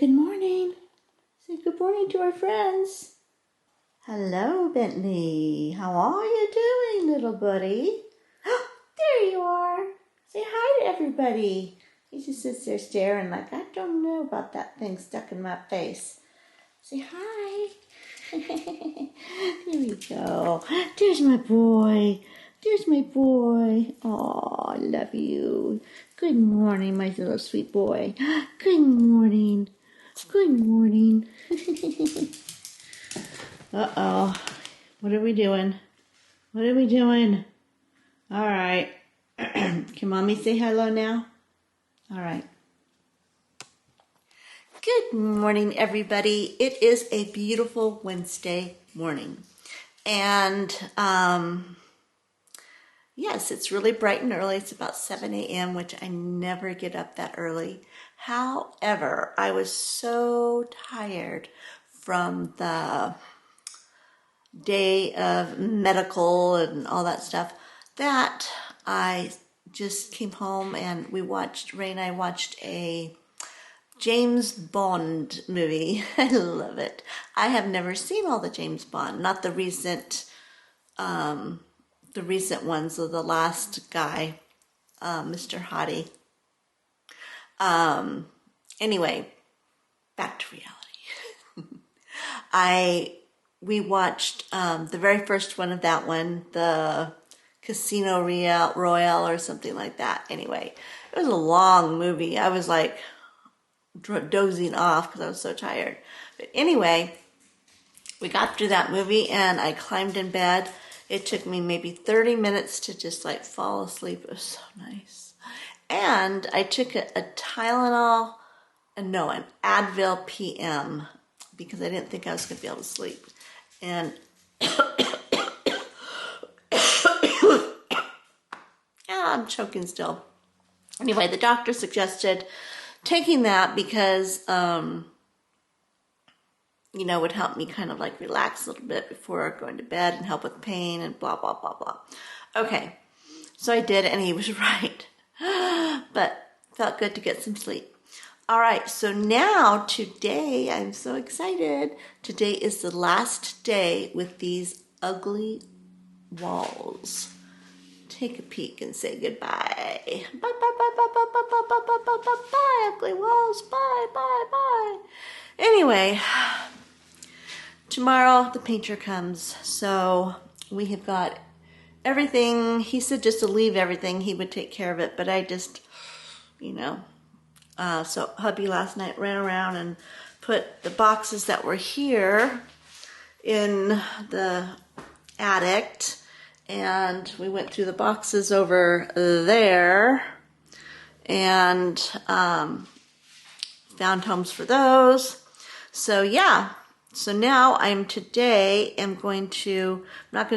good morning. Say good morning to our friends. Hello, Bentley. How are you doing, little buddy? There you are. Say hi to everybody. He just sits there staring like, I don't know about that thing stuck in my face. Say hi. There we go. There's my boy. There's my boy. Oh, I love you. Good morning, my little sweet boy. Good morning. Good morning. Uh-oh. What are we doing? What are we doing? All right. Can Mommy say hello now? All right. Good morning, everybody. It is a beautiful Wednesday morning. And, yes, it's really bright and early. It's about 7 a.m., which I never get up that early. However, I was so tired from the day of medical and all that stuff that I just came home and Ray and I watched a James Bond movie. I love it. I have never seen all the James Bond, not the recent ones, of the last guy, Mr. Hottie. Anyway, back to reality. We watched the very first one of that one, the Casino Royale or something like that. Anyway, it was a long movie. I was like dozing off because I was so tired. But anyway, we got through that movie and I climbed in bed. It took me maybe 30 minutes to just like fall asleep. It was so nice. And I took an Advil PM because I didn't think I was going to be able to sleep. And I'm choking still. Anyway, the doctor suggested taking that because, would help me kind of like relax a little bit before going to bed and help with pain and blah, blah, blah, blah. Okay, so I did, and he was right. But felt good to get some sleep. All right, so now today, I'm so excited. Today is the last day with these ugly walls. Take a peek and say goodbye. Bye, bye, bye, bye, bye, bye, bye, bye, bye, bye, bye, bye, bye, ugly walls. Bye, bye, bye. Anyway, tomorrow the painter comes, so we have got everything. He said just to leave everything. He would take care of it, but I just, so hubby last night ran around and put the boxes that were here in the attic, and we went through the boxes over there and found homes for those. So yeah, so now I'm not going to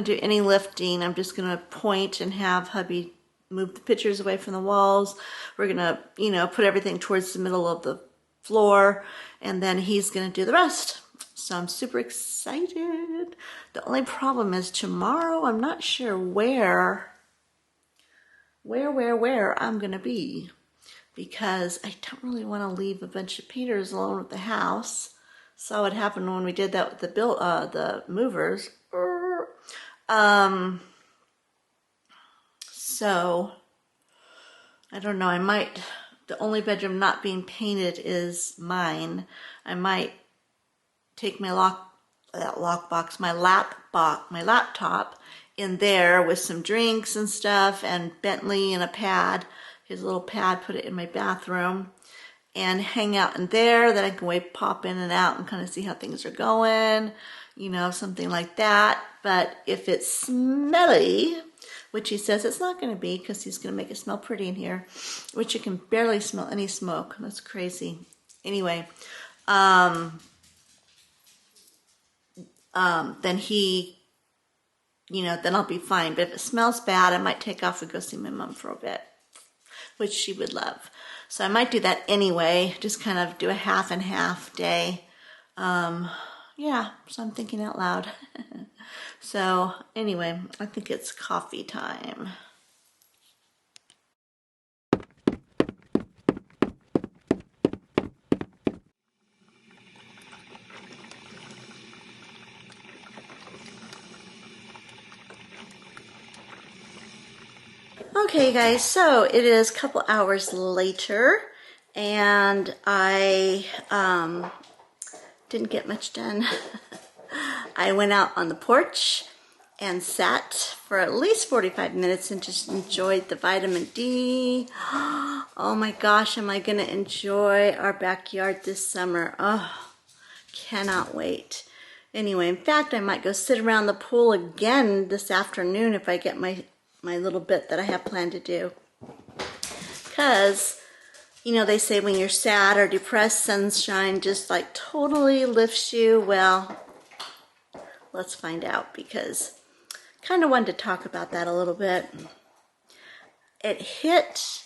do any lifting. I'm just going to point and have hubby move the pictures away from the walls. We're going to, put everything towards the middle of the floor, and then he's going to do the rest. So I'm super excited. The only problem is tomorrow I'm not sure where I'm going to be, because I don't really want to leave a bunch of painters alone with the house. Saw what happened when we did that with the movers. So I don't know. The only bedroom not being painted is mine. I might take my laptop in there with some drinks and stuff, and Bentley and a pad, his little pad, put it in my bathroom and hang out in there. Then I can pop in and out and kind of see how things are going, something like that. But if it's smelly, which he says it's not going to be because he's going to make it smell pretty in here, which you can barely smell any smoke. That's crazy. Anyway, then then I'll be fine. But if it smells bad, I might take off and go see my mom for a bit, which she would love. So I might do that anyway, just kind of do a half and half day. Yeah, so I'm thinking out loud. So anyway, I think it's coffee time. Okay, guys, so it is a couple hours later, and I didn't get much done. I went out on the porch and sat for at least 45 minutes and just enjoyed the vitamin D. Oh my gosh, am I going to enjoy our backyard this summer? Oh, cannot wait. Anyway, in fact, I might go sit around the pool again this afternoon if I get my little bit that I have planned to do. Because, you know, they say when you're sad or depressed, sunshine just like totally lifts you. Well, let's find out, because I kind of wanted to talk about that a little bit. It hit,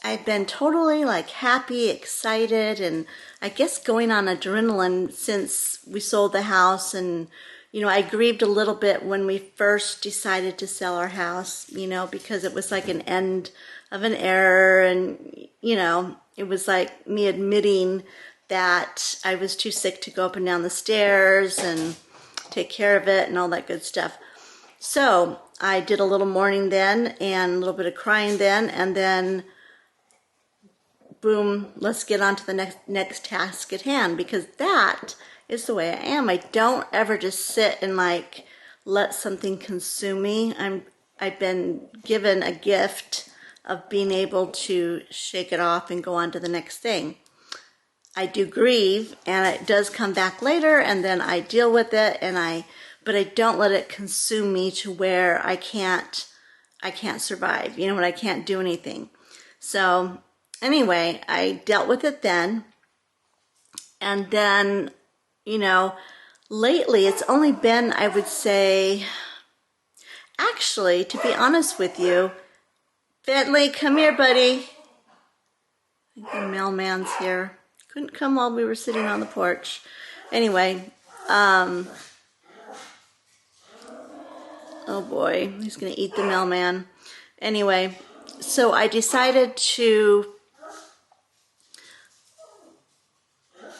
I've been totally like happy, excited, and I guess going on adrenaline since we sold the house. And, you know, I grieved a little bit when we first decided to sell our house, you know, because it was like an end of an era. And, you know, it was like me admitting that I was too sick to go up and down the stairs and take care of it and all that good stuff. So I did a little mourning then and a little bit of crying then, and then boom, let's get on to the next task at hand, because that is the way I am. I don't ever just sit and like let something consume me. I've been given a gift of being able to shake it off and go on to the next thing. I do grieve, and it does come back later, and then I deal with it, but I don't let it consume me to where I can't survive. You know what? I can't do anything. So anyway, I dealt with it then, and then, you know, lately it's only been, I would say, actually, to be honest with you, Bentley, come here, buddy. I think the mailman's here. Couldn't come while we were sitting on the porch. Anyway, oh boy, he's gonna eat the mailman. Anyway, so I decided to,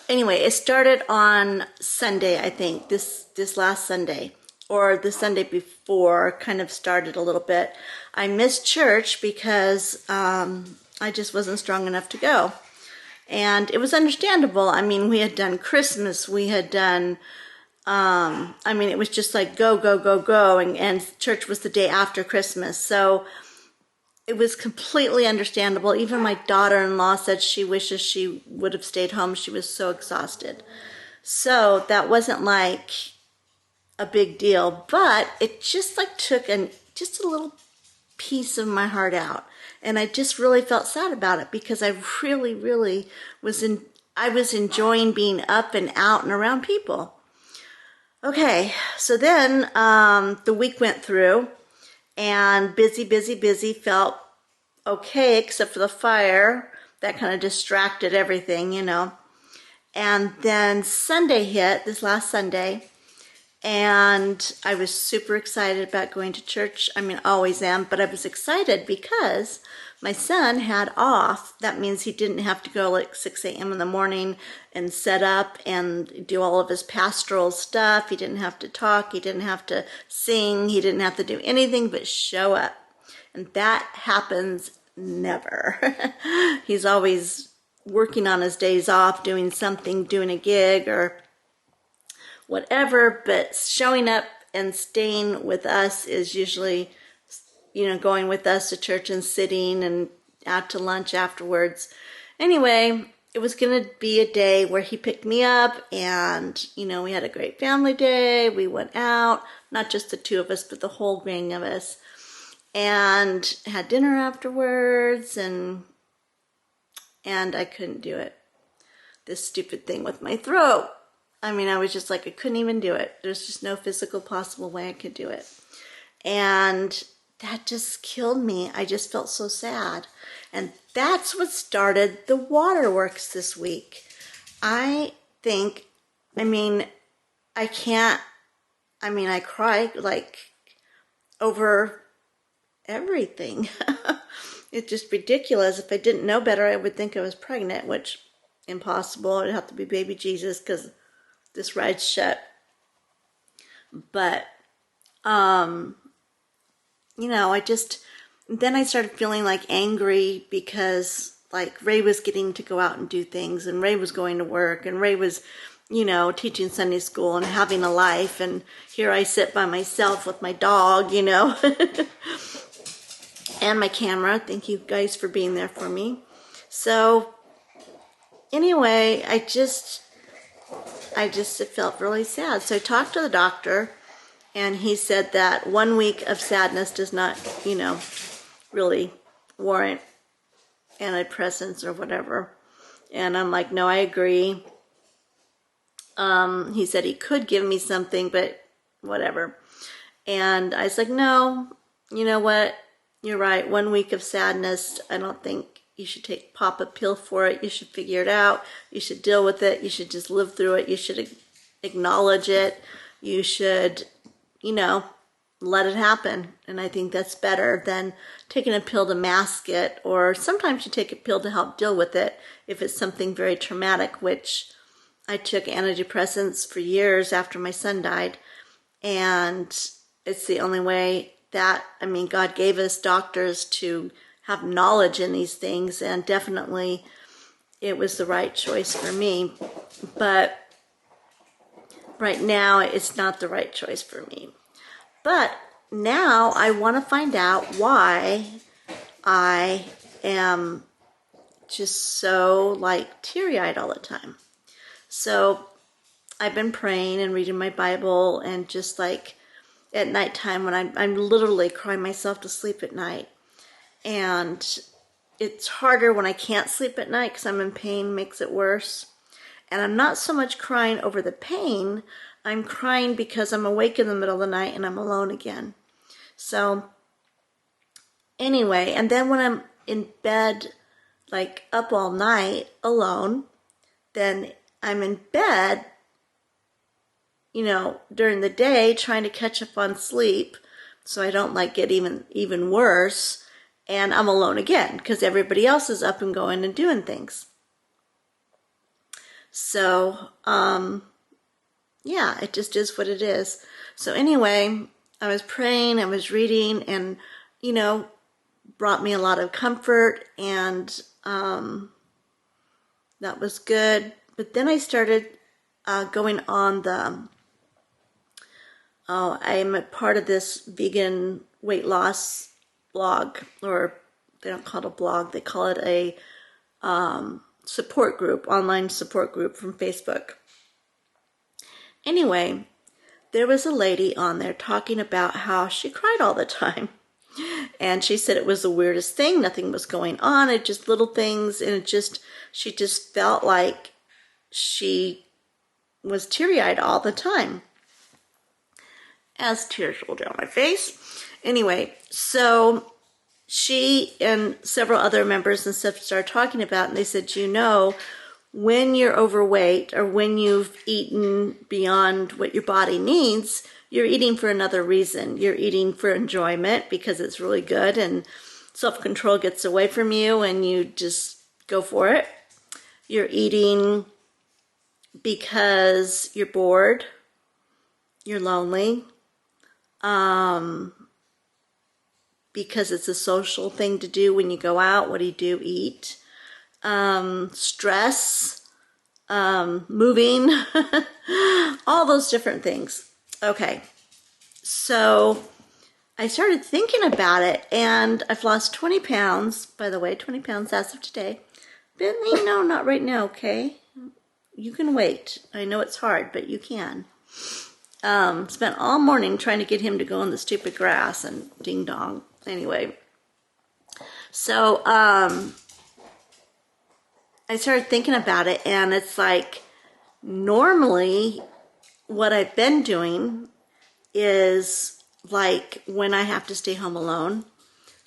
anyway, it started on Sunday, I think, this last Sunday, or the Sunday before, kind of started a little bit. I missed church because I just wasn't strong enough to go. And it was understandable. I mean, we had done Christmas, we had done, I mean, it was just like go, go, go, go, and church was the day after Christmas. So it was completely understandable. Even my daughter-in-law said she wishes she would have stayed home. She was so exhausted. So that wasn't like a big deal, but it just like took just a little piece of my heart out. And I just really felt sad about it, because I really, really was enjoying being up and out and around people. Okay, so then the week went through, and busy, felt okay, except for the fire. That kind of distracted everything, you know. And then Sunday hit, this last Sunday, and I was super excited about going to church. I mean, always am, but I was excited because my son had off. That means he didn't have to go like 6 a.m. in the morning and set up and do all of his pastoral stuff. He didn't have to talk. He didn't have to sing. He didn't have to do anything but show up. And that happens never. He's always working on his days off, doing something, doing a gig or whatever, but showing up and staying with us is usually, you know, going with us to church and sitting and out to lunch afterwards. Anyway, it was going to be a day where he picked me up, and, you know, we had a great family day. We went out, not just the two of us, but the whole gang of us, and had dinner afterwards, and I couldn't do it. This stupid thing with my throat. I mean, I was just like, I couldn't even do it. There's just no physical possible way I could do it. And that just killed me. I just felt so sad. And that's what started the waterworks this week. I cry like over everything. It's just ridiculous. If I didn't know better, I would think I was pregnant, which impossible. It'd have to be baby Jesus, because this ride's shut. But, you know, then I started feeling like angry because like Ray was getting to go out and do things, and Ray was going to work, and Ray was, teaching Sunday school and having a life. And here I sit by myself with my dog, and my camera. Thank you guys for being there for me. So anyway, it felt really sad. So I talked to the doctor, and he said that 1 week of sadness does not, really warrant antidepressants or whatever. And I'm like, no, I agree. He said he could give me something, but whatever. And I was like, no, you know what? You're right. 1 week of sadness, I don't think you should pop a pill for it. You should figure it out. You should deal with it. You should just live through it. You should acknowledge it. You should, let it happen. And I think that's better than taking a pill to mask it, or sometimes you take a pill to help deal with it if it's something very traumatic, which I took antidepressants for years after my son died. And it's the only way God gave us doctors to have knowledge in these things, and definitely it was the right choice for me. But right now, it's not the right choice for me. But now I want to find out why I am just so teary-eyed all the time. So I've been praying and reading my Bible, and just at nighttime when I'm literally crying myself to sleep at night. And it's harder when I can't sleep at night because I'm in pain, makes it worse. And I'm not so much crying over the pain, I'm crying because I'm awake in the middle of the night and I'm alone again. So anyway, and then when I'm in bed, up all night alone, then I'm in bed, during the day trying to catch up on sleep so I don't get even worse. And I'm alone again because everybody else is up and going and doing things. So, it just is what it is. So anyway, I was praying, I was reading, and, brought me a lot of comfort, and that was good. But then I started going on I'm a part of this vegan weight loss blog, or they don't call it a blog, they call it a support group, online support group from Facebook. Anyway, there was a lady on there talking about how she cried all the time. And she said it was the weirdest thing. Nothing was going on. It just little things. And she just felt like she was teary-eyed all the time, as tears rolled down my face. Anyway, so she and several other members and stuff started talking about it, and they said, when you're overweight or when you've eaten beyond what your body needs, you're eating for another reason. You're eating for enjoyment because it's really good and self-control gets away from you and you just go for it. You're eating because you're bored, you're lonely, because it's a social thing to do when you go out. What do? Eat. Stress, moving, all those different things. Okay, so I started thinking about it, and I've lost 20 pounds, by the way, 20 pounds as of today. But not right now, okay? You can wait. I know it's hard, but you can. Spent all morning trying to get him to go on the stupid grass and ding dong. Anyway, so I started thinking about it, and it's normally what I've been doing is when I have to stay home alone,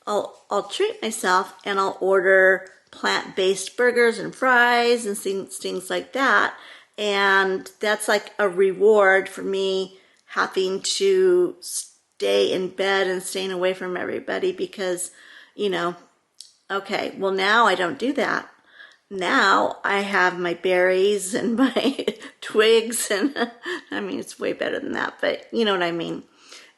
I'll treat myself and I'll order plant-based burgers and fries and things like that. And that's a reward for me having to stay in bed and staying away from everybody because, okay, well now I don't do that. Now I have my berries and my twigs, and I mean, it's way better than that, but you know what I mean.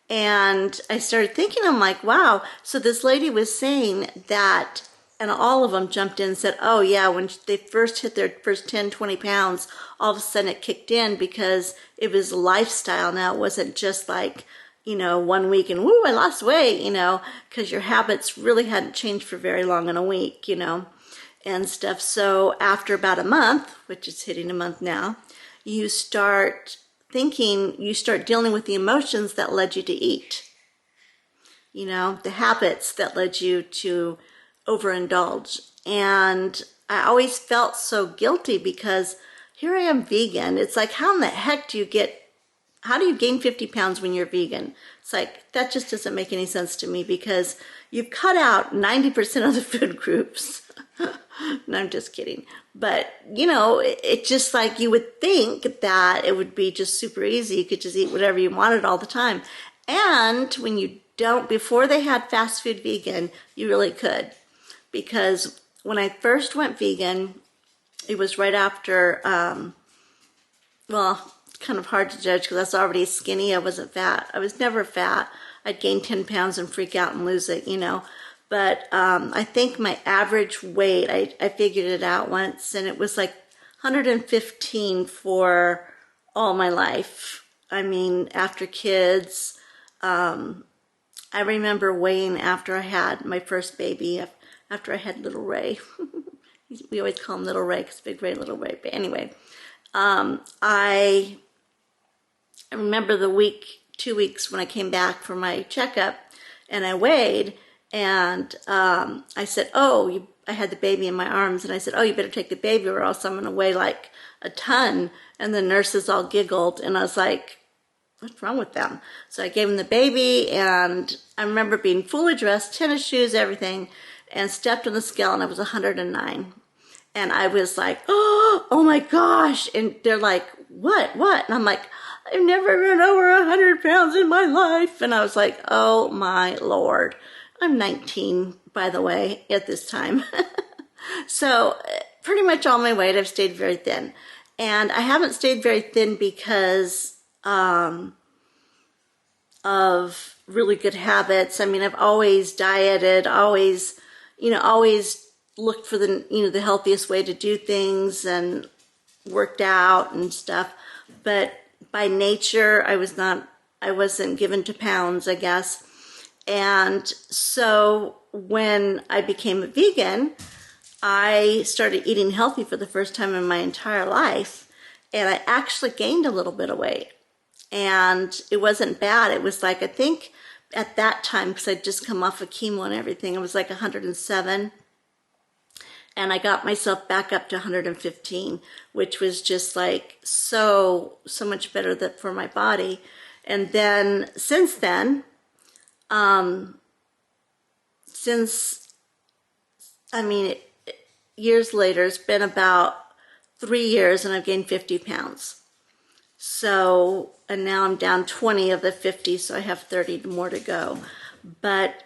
And I started thinking, I'm like, wow. So this lady was saying that, and all of them jumped in and said, oh yeah, when they first hit their first 10, 20 pounds, all of a sudden it kicked in because it was a lifestyle. Now it wasn't just like, 1 week and woo, I lost weight, because your habits really hadn't changed for very long in a week, and stuff. So after about a month, which is hitting a month now, you start dealing with the emotions that led you to eat, the habits that led you to overindulge. And I always felt so guilty because here I am vegan. It's like, how in the heck do you gain 50 pounds when you're vegan? It's like, that just doesn't make any sense to me because you've cut out 90% of the food groups. No, I'm just kidding. But, it's just like you would think that it would be just super easy. You could just eat whatever you wanted all the time. And when you don't, before they had fast food vegan, you really could. Because when I first went vegan, it was right after, kind of hard to judge because I was already skinny. I wasn't fat. I was never fat. I'd gain 10 pounds and freak out and lose it, But I think my average weight, I figured it out once, and it was like 115 for all my life. I mean, after kids, I remember weighing after I had my first baby, after I had little Ray. We always call him Little Ray because Big Ray, Little Ray. But anyway, I remember the 2 weeks when I came back for my checkup and I weighed, and I said, I had the baby in my arms, and I said, you better take the baby or else I'm going to weigh like a ton. And the nurses all giggled, and I was like, what's wrong with them? So I gave him the baby, and I remember being fully dressed, tennis shoes, everything, and stepped on the scale, and I was 109. And I was like, oh my gosh. And they're like, what? And I'm like, I've never run over 100 pounds in my life. And I was like, oh my Lord. I'm 19, by the way, at this time. So pretty much all my weight, I've stayed very thin. And I haven't stayed very thin because of really good habits. I mean, I've always dieted, always looked for the healthiest way to do things and worked out and stuff. But by nature, I wasn't given to pounds, I guess. And so when I became a vegan, I started eating healthy for the first time in my entire life. And I actually gained a little bit of weight. And it wasn't bad. It was like, I think at that time, because I'd just come off of chemo and everything, it was like 107. And I got myself back up to 115, which was just like so much better for my body. And then since then, years later, it's been about 3 years and I've gained 50 pounds. So, and now I'm down 20 of the 50, so I have 30 more to go. But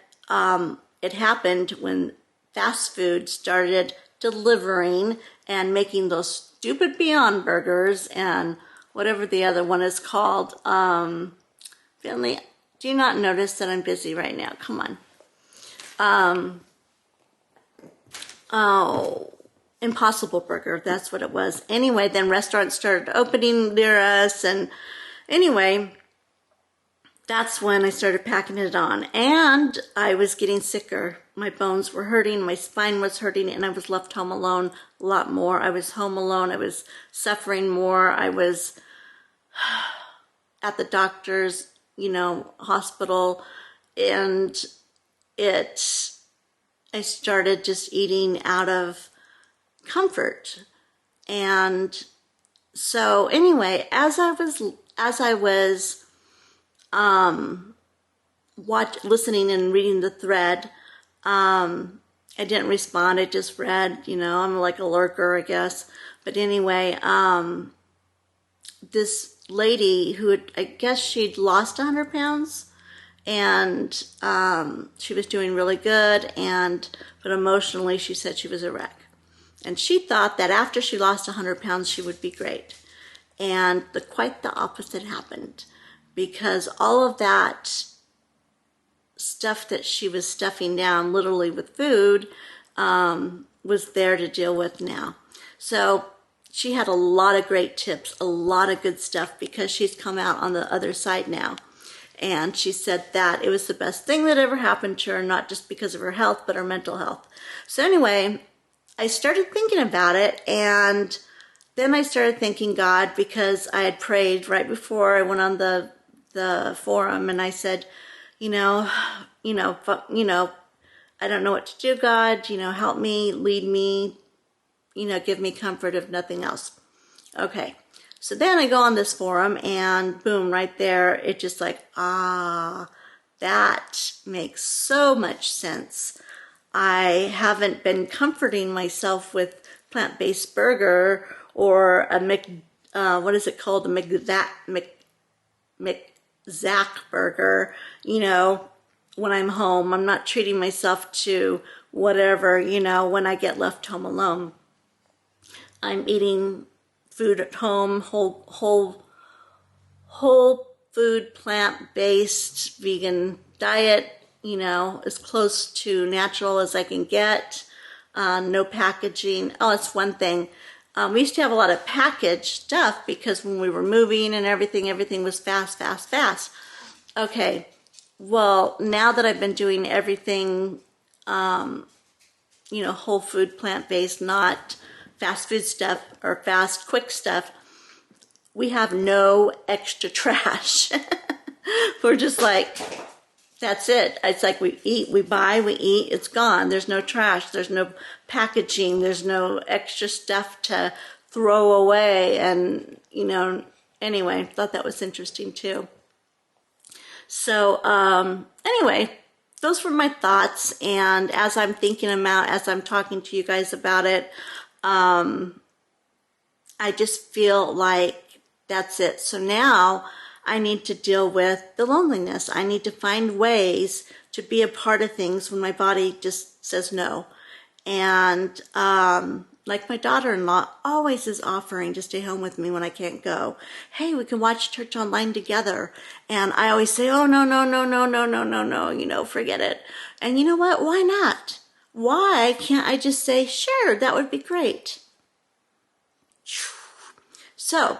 it happened when fast food started delivering and making those stupid Beyond Burgers and whatever the other one is called. Finley, do you not notice that I'm busy right now? Come on. Impossible Burger, that's what it was. Anyway, then restaurants started opening near us, and anyway, that's when I started packing it on. And I was getting sicker. My bones were hurting, my spine was hurting, and I was left home alone a lot more. I was home alone, I was suffering more. I was at the doctor's, hospital, and I started just eating out of comfort. And so anyway, as I was listening and reading the thread, I didn't respond. I just read, I'm like a lurker, I guess. But anyway, this lady who I guess she'd lost 100 pounds, and she was doing really good, but emotionally she said she was a wreck. And she thought that after she lost 100 pounds, she would be great. And quite the opposite happened, because all of that stuff that she was stuffing down literally with food was there to deal with now. So she had a lot of great tips, a lot of good stuff, because she's come out on the other side now. And she said that it was the best thing that ever happened to her, not just because of her health, but her mental health. So anyway, I started thinking about it, and then I started thanking God, because I had prayed right before I went on the forum, and I said, I don't know what to do, God, help me, lead me, give me comfort if nothing else. Okay. So then I go on this forum, and boom, right there, it just like, that makes so much sense. I haven't been comforting myself with plant-based burger or a what is it called? A McZack burger, when I'm home. I'm not treating myself to whatever, when I get left home alone. I'm eating food at home, whole food, plant-based, vegan diet, as close to natural as I can get. No packaging. Oh, it's one thing. We used to have a lot of packaged stuff because when we were moving and everything was fast. Okay. Well, now that I've been doing everything, whole food, plant-based, not fast food stuff or fast, quick stuff, we have no extra trash. We're just like, that's it. It's like we eat, we buy, we eat, it's gone. There's no trash. There's no packaging. There's no extra stuff to throw away. And, anyway, thought that was interesting too. So, anyway, those were my thoughts. And as I'm thinking about, as I'm talking to you guys about it, I just feel like that's it. So now I need to deal with the loneliness. I need to find ways to be a part of things when my body just says no. And like my daughter-in-law always is offering to stay home with me when I can't go. Hey, we can watch church online together. And I always say, oh, no, forget it. And you know what? Why not? Why can't I just say, sure, that would be great? So,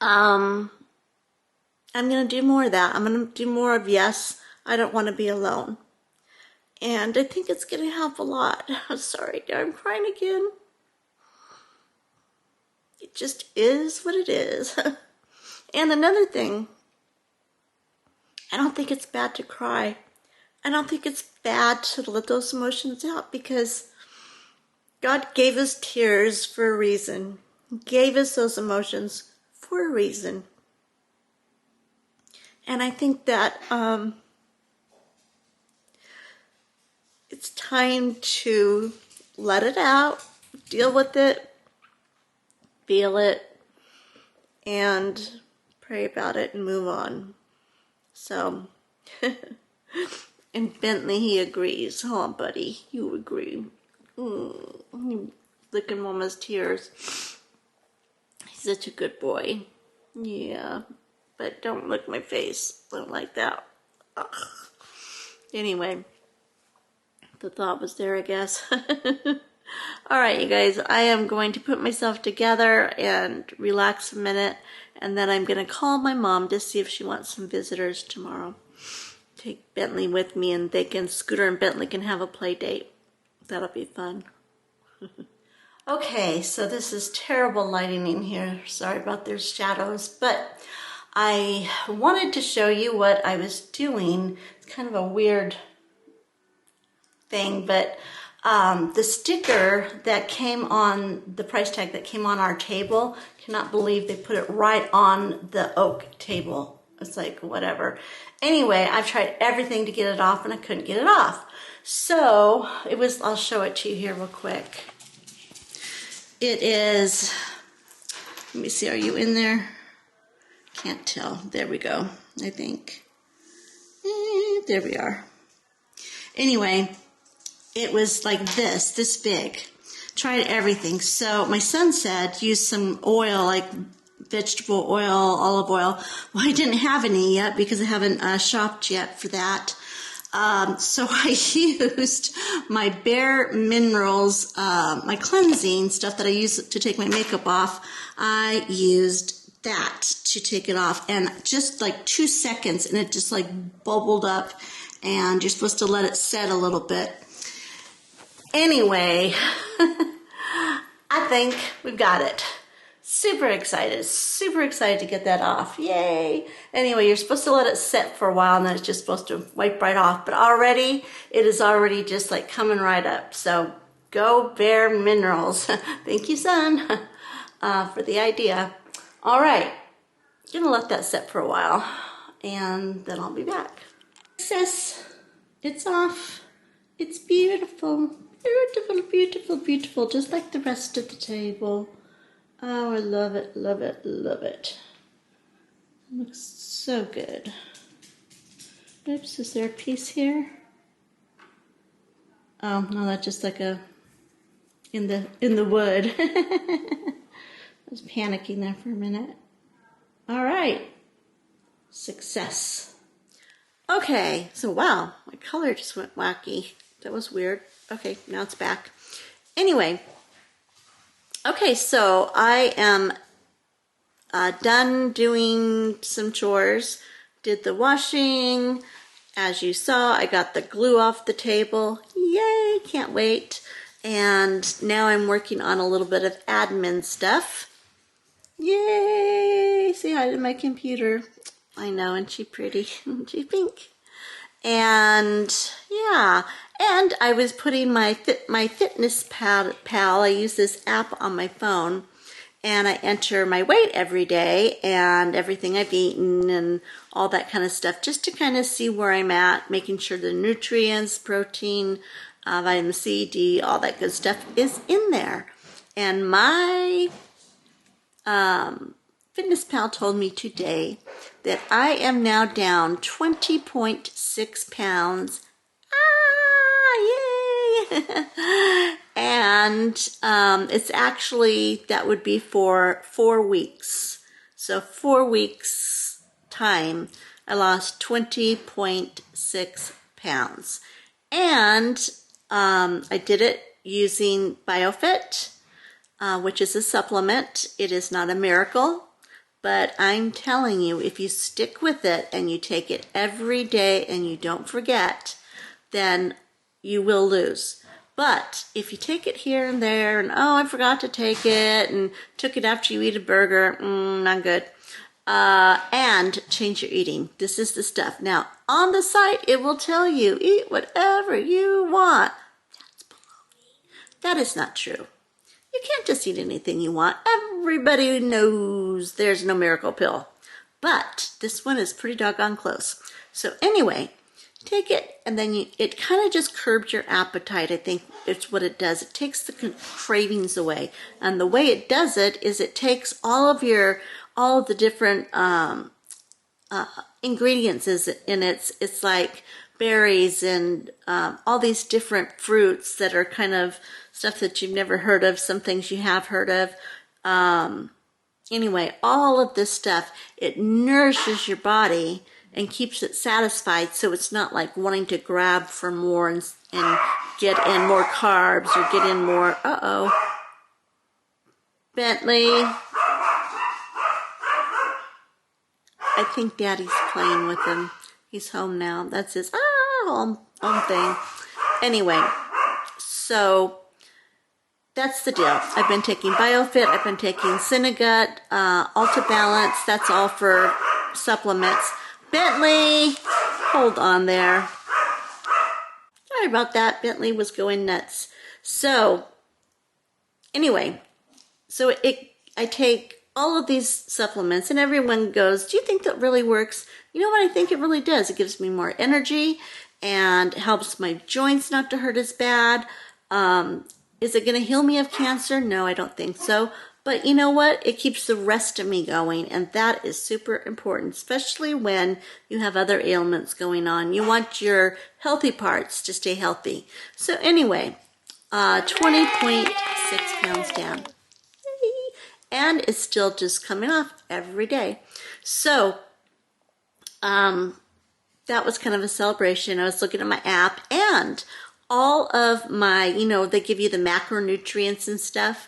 I'm going to do more of that. I'm going to do more of yes, I don't want to be alone. And I think it's going to help a lot. Sorry, I'm crying again. It just is what it is. And another thing, I don't think it's bad to cry. I don't think it's bad to let those emotions out, because God gave us tears for a reason. He gave us those emotions for a reason. And I think that it's time to let it out, deal with it, feel it, and pray about it and move on. So, and Bentley, he agrees. Oh, buddy, you agree. You licking Mama's tears. He's such a good boy. Yeah, but don't lick my face. I don't like that. Ugh. Anyway, the thought was there, I guess. All right, you guys, I am going to put myself together and relax a minute, and then I'm going to call my mom to see if she wants some visitors tomorrow. Take Bentley with me, and Scooter and Bentley can have a play date. That'll be fun. Okay, so this is terrible lighting in here. Sorry about their shadows, but I wanted to show you what I was doing. It's kind of a weird thing, but the sticker that came on, the price tag that came on our table, cannot believe they put it right on the oak table. It's like, whatever. Anyway, I've tried everything to get it off and I couldn't get it off. So I'll show it to you here real quick. It is, let me see, are you in there? Can't tell. There we go, I think. There we are. Anyway, it was like this big. Tried everything. So my son said use some oil, like vegetable oil, olive oil. Well, I didn't have any yet because I haven't shopped yet for that. So I used my Bare Minerals, my cleansing stuff that I use to take my makeup off. I used that to take it off, and just like 2 seconds, and it just like bubbled up, and you're supposed to let it set a little bit. Anyway, I think we've got it. Super excited to get that off. Yay. Anyway, you're supposed to let it set for a while, and then it's just supposed to wipe right off. But already, it is already just like coming right up. So go Bare Minerals. Thank you, son, for the idea. All right, gonna let that set for a while, and then I'll be back. Success. It's off. It's beautiful. Beautiful, beautiful, beautiful. Just like the rest of the table. Oh, I love it, love it, love it. It looks so good. Oops, is there a piece here? Oh, no, that's just like a, in the wood. I was panicking there for a minute. All right, success. Okay, so wow, my color just went wacky. That was weird. Okay, now it's back. Anyway. Okay, so I am done doing some chores. Did the washing. As you saw, I got the glue off the table. Yay, can't wait. And now I'm working on a little bit of admin stuff. Yay, say hi to my computer. I know, and she's pretty, she's pink. And yeah, and I was putting my fitness pal, I use this app on my phone, and I enter my weight every day and everything I've eaten and all that kind of stuff, just to kind of see where I'm at, making sure the nutrients, protein, vitamin C, D, all that good stuff is in there. And my Fitness Pal told me today that I am now down 20.6 pounds. Ah, yay! And it's actually, that would be for 4 weeks. So 4 weeks time, I lost 20.6 pounds. And I did it using BioFit, which is a supplement. It is not a miracle. But I'm telling you, if you stick with it and you take it every day and you don't forget, then you will lose. But if you take it here and there and, oh, I forgot to take it and took it after you eat a burger, not good. And change your eating. This is the stuff. Now, on the site, it will tell you, eat whatever you want. That's baloney. That is not true. You can't just eat anything you want. Everybody knows there's no miracle pill. But this one is pretty doggone close. So anyway, take it, and then it kind of just curbs your appetite. I think it's what it does. It takes the cravings away. And the way it does it is it takes all of the different ingredients in it. It's like berries and all these different fruits that are kind of stuff that you've never heard of, some things you have heard of. Anyway, all of this stuff, it nourishes your body and keeps it satisfied, so it's not like wanting to grab for more and get in more carbs or get in more, Bentley. I think Daddy's playing with him. He's home now. That's his home thing. Anyway, so that's the deal. I've been taking BioFit. I've been taking Cinegut, Ultra Balance. That's all for supplements. Bentley, hold on there. Sorry about that. Bentley was going nuts. So anyway, I take all of these supplements, and everyone goes, do you think that really works? You know what? I think it really does. It gives me more energy and helps my joints not to hurt as bad. Is it going to heal me of cancer? No, I don't think so. But you know what? It keeps the rest of me going, and that is super important, especially when you have other ailments going on. You want your healthy parts to stay healthy. So anyway, 20.6 pounds down. and it's still just coming off every day. So that was kind of a celebration. I was looking at my app, and all of my, they give you the macronutrients and stuff,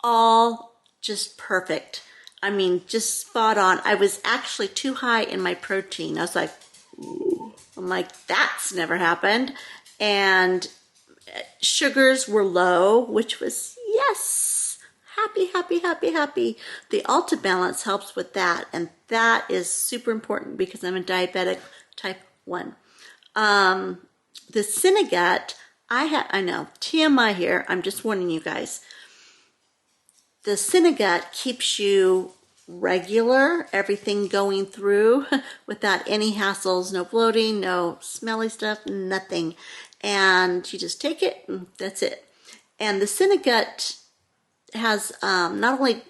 all just perfect. I mean, just spot on. I was actually too high in my protein. I was like, ooh. I'm like, that's never happened. And sugars were low, which was, yes, happy, happy, happy, happy. The Alta Balance helps with that, and that is super important because I'm a diabetic type 1. The Cinegut, I know, TMI here, I'm just warning you guys. The Cinegut keeps you regular, everything going through without any hassles, no bloating, no smelly stuff, nothing. And you just take it, and that's it. And the Cinegut has not only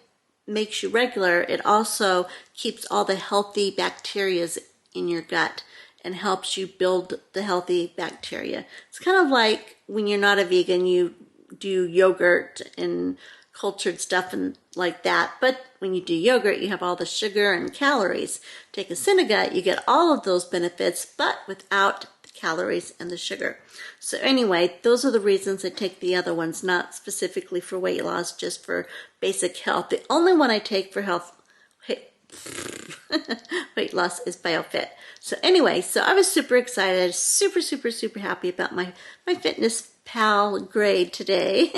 makes you regular, it also keeps all the healthy bacteria in your gut and helps you build the healthy bacteria. It's kind of like when you're not a vegan, you do yogurt and cultured stuff and like that. But when you do yogurt, you have all the sugar and calories. Take a Cinegut, you get all of those benefits, but without the calories and the sugar. So anyway, those are the reasons I take the other ones, not specifically for weight loss, just for basic health. The only one I take for health, weight loss is BioFit. So anyway, so I was super excited, super, super, super happy about my Fitness Pal grade today.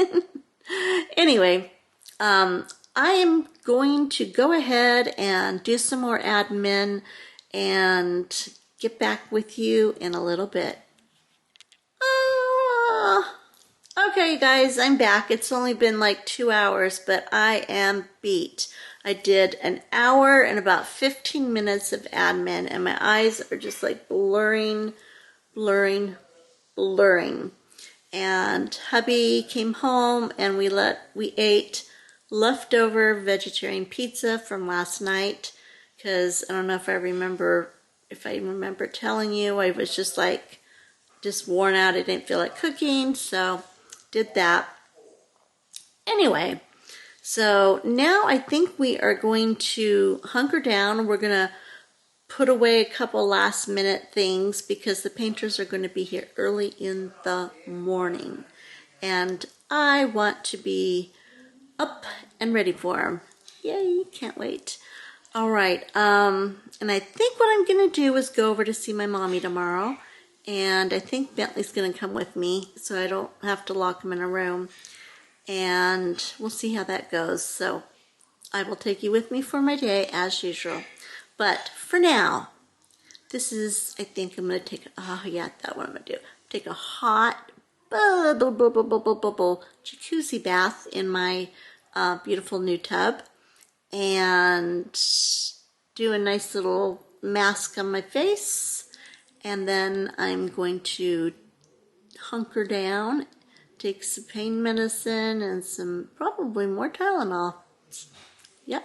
Anyway, I am going to go ahead and do some more admin and get back with you in a little bit. Okay, guys, I'm back. It's only been like 2 hours, but I am beat. I did an hour and about 15 minutes of admin, and my eyes are just like blurring. And hubby came home, and we ate leftover vegetarian pizza from last night, because I don't know if I remember telling you, I was just worn out. I didn't feel like cooking, so did that. Anyway, so now I think we are going to hunker down. We're going to put away a couple last minute things because the painters are going to be here early in the morning. And I want to be up and ready for them. Yay, can't wait. All right, and I think what I'm going to do is go over to see my mommy tomorrow. And I think Bentley's going to come with me so I don't have to lock him in a room. And we'll see how that goes. So I will take you with me for my day as usual. But for now, I think I'm going to take, that's what I'm going to do. Take a hot jacuzzi bath in my beautiful new tub. And do a nice little mask on my face. And then I'm going to hunker down, take some pain medicine and some probably more Tylenol. Yep.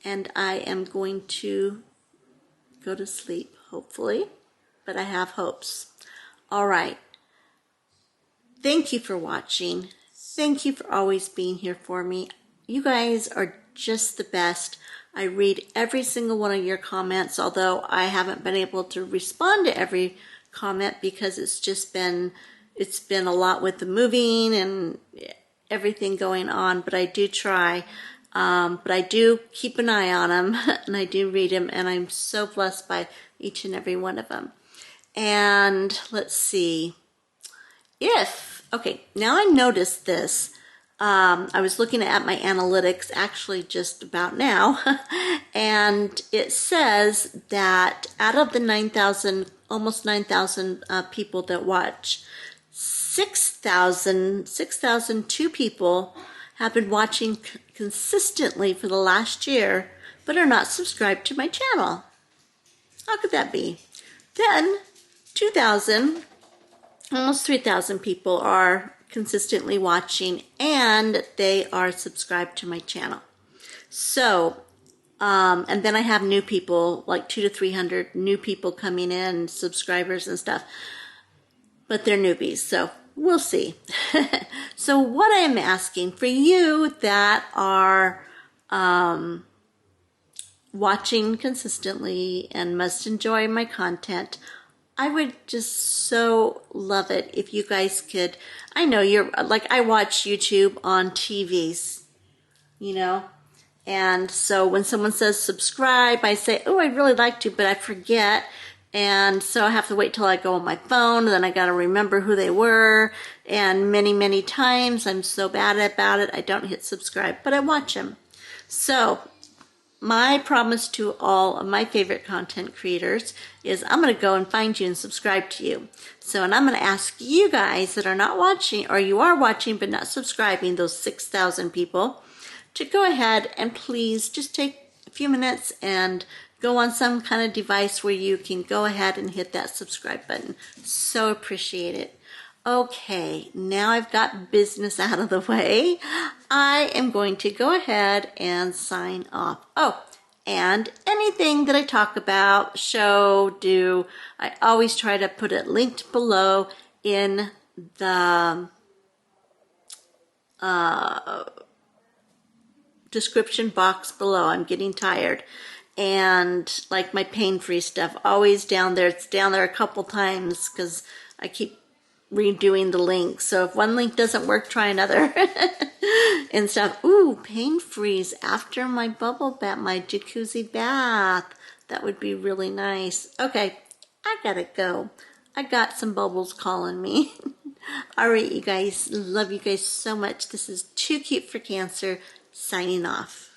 And I am going to go to sleep, hopefully. But I have hopes. All right. Thank you for watching. Thank you for always being here for me. You guys are just the best. I read every single one of your comments, although I haven't been able to respond to every comment because it's been a lot with the moving and everything going on, but I do try. But I do keep an eye on them, and I do read them, and I'm so blessed by each and every one of them. And let's see. Okay, now I noticed this. I was looking at my analytics actually just about now, and it says that out of the almost 9,000 people that watch, 6,002 people have been watching consistently for the last year, but are not subscribed to my channel. How could that be? Then 2,000, almost 3,000 people are consistently watching, and they are subscribed to my channel. So, and then I have new people, like 200 to 300 new people coming in, subscribers and stuff, but they're newbies, so we'll see. So what I'm asking for you that are watching consistently and must enjoy my content. I would just so love it if you guys could. I know you're like, I watch YouTube on TVs, you know, and so when someone says subscribe, I say, oh, I'd really like to, but I forget. And so I have to wait till I go on my phone, then I got to remember who they were. And many, many times I'm so bad about it, I don't hit subscribe, but I watch them. So my promise to all of my favorite content creators is I'm going to go and find you and subscribe to you. So, and I'm going to ask you guys that are not watching, or you are watching but not subscribing, those 6,000 people, to go ahead and please just take a few minutes and go on some kind of device where you can go ahead and hit that subscribe button. So appreciate it. Okay, now I've got business out of the way. I am going to go ahead and sign off. Oh, and anything that I talk about, show, do, I always try to put it linked below in the description box below. I'm getting tired. And like my pain-free stuff, always down there. It's down there a couple times because I keep redoing the link. So if one link doesn't work, try another and stuff. Ooh, pain freeze after my bubble bath, my jacuzzi bath. That would be really nice. Okay, I gotta go. I got some bubbles calling me. All right, you guys. Love you guys so much. This is Too Cute for Cancer, signing off.